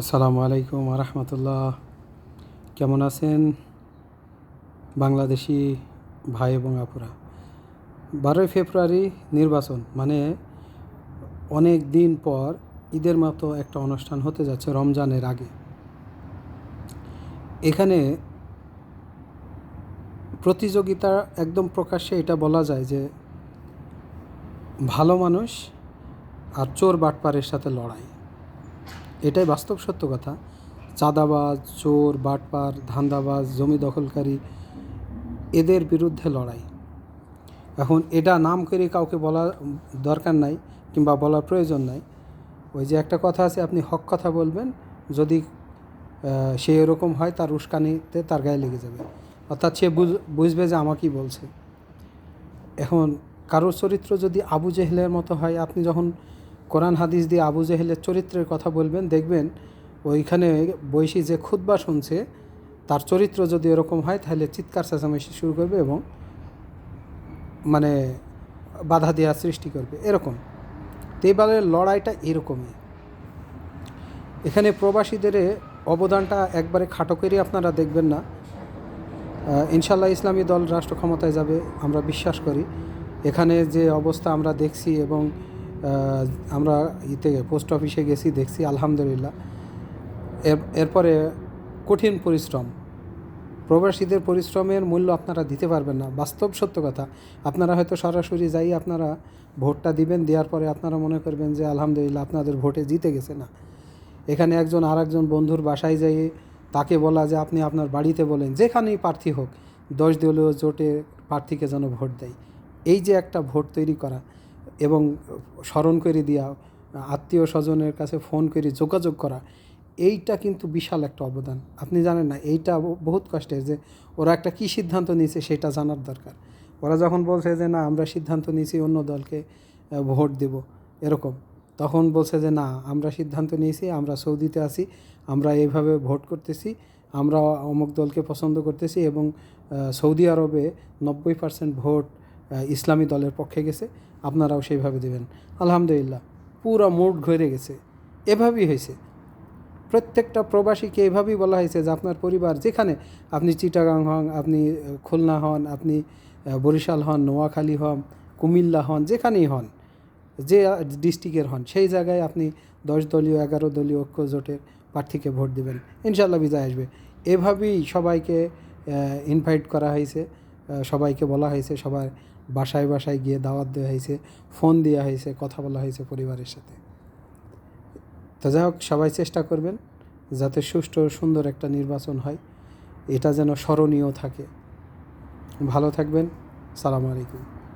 আসসালামু আলাইকুম রহমতুল্লাহ। কেমন আছেন বাংলাদেশি ভাই এবং আপুরা? 12ই ফেব্রুয়ারি নির্বাচন মানে অনেক দিন পর ঈদের মতো একটা অনুষ্ঠান হতে যাচ্ছে রমজানের আগে। এখানে প্রতিযোগিতা একদম প্রকাশ্যে এটা বলা যায় যে ভালো মানুষ আর চোর বাটপারের সাথে লড়াই। এটাই বাস্তব সত্য কথা। চাঁদাবাজ, চোর, বাটপার, ধান্দাবাজ, জমি দখলকারী এদের বিরুদ্ধে লড়াই। এখন এটা নাম করে কাউকে বলা দরকার নাই কিংবা বলার প্রয়োজন নাই। ওই যে একটা কথা আছে, আপনি হক কথা বলবেন, যদি সে এরকম হয় তার উস্কানিতে তার গায়ে লেগে যাবে, অর্থাৎ সে বুঝবে যে আমাকেই বলছে। এখন কারোর চরিত্র যদি আবু জেহেলের মতো হয়, আপনি যখন কোরআন হাদিস দিয়ে আবু জেহেলের চরিত্রের কথা বলবেন, দেখবেন ওইখানে বৈশী যে খুতবা শুনছে তার চরিত্র যদি এরকম হয় তাহলে চিৎকার চেঁচামেচি শুরু করবে এবং মানে বাধা দেওয়ার সৃষ্টি করবে এরকম। তো এবারের লড়াইটা এরকমই। এখানে প্রবাসীদের অবদানটা একবারে খাটো করে আপনারা দেখবেন না। ইনশাল্লাহ ইসলামী দল রাষ্ট্র ক্ষমতায় যাবে আমরা বিশ্বাস করি। এখানে যে অবস্থা আমরা দেখছি এবং আমরা পোস্ট অফিসে গেছি, দেখছি আলহামদুলিল্লাহ। এরপরে কঠিন পরিশ্রম, প্রবাসীদের পরিশ্রমের মূল্য আপনারা দিতে পারবেন না, বাস্তব সত্য কথা। আপনারা হয়তো সরাসরি যাই আপনারা ভোটটা দিবেন, দেওয়ার পরে আপনারা মনে করবেন যে আলহামদুলিল্লাহ আপনাদের ভোটে জিতে গেছে। না, এখানে একজন আর একজন বন্ধুর বাসায় যাইয়ে তাকে বলা যে আপনি আপনার বাড়িতে বলেন যেখানেই প্রার্থী হোক 10 দলীয় জোটে প্রার্থীকে যেন ভোট দেয়। এই যে একটা ভোট তৈরি করা এবং স্মরণ করে দেওয়া, আত্মীয় স্বজনের কাছে ফোন করে যোগাযোগ করা, এইটা কিন্তু বিশাল একটা অবদান। আপনি জানেন না এইটা বহুত কষ্টের, যে ওরা একটা কী সিদ্ধান্ত নিয়েছে সেটা জানার দরকার। ওরা যখন বলছে যে না আমরা সিদ্ধান্ত নিয়েছি অন্য দলকে ভোট দেব এরকম, তখন বলছে যে না আমরা সিদ্ধান্ত নিয়েছি, আমরা সৌদিতে আছি, আমরা এইভাবে ভোট করতেছি, আমরা অমুক দলকে পছন্দ করতেছি এবং সৌদি আরবে 90% ভোট ইসলামী দলের পক্ষে গেছে, আপনারাও সেইভাবে দেবেন। আলহামদুলিল্লাহ পুরো মুড ঘুরে গেছে। এভাবেই হয়েছে। প্রত্যেকটা প্রবাসীকে এভাবেই বলা হয়েছে যে আপনার পরিবার যেখানে, আপনি চিটাগাং হন, আপনি খুলনা হন, আপনি বরিশাল হন, নোয়াখালী হন, কুমিল্লা হন, যেখানেই হন, যে ডিস্ট্রিক্টের হন, সেই জায়গায় আপনি 10 দলীয় 11 দলীয় ঐক্য জোটের প্রার্থীকে ভোট দেবেন, ইনশাল্লাহ বিজয় আসবে। এভাবেই সবাইকে ইনভাইট করা হয়েছে, সবাইকে বলা হয়েছে, সবার বাসায় বাসায় গিয়ে দাওয়াত দেওয়া হয়েছে, ফোন দেওয়া হয়েছে, কথা বলা হয়েছে পরিবারের সাথে। তো যাই হোক, সবাই চেষ্টা করবেন যাতে সুষ্ঠু সুন্দর একটা নির্বাচন হয়, এটা যেন স্মরণীয় থাকে। ভালো থাকবেন। সালামু আলাইকুম।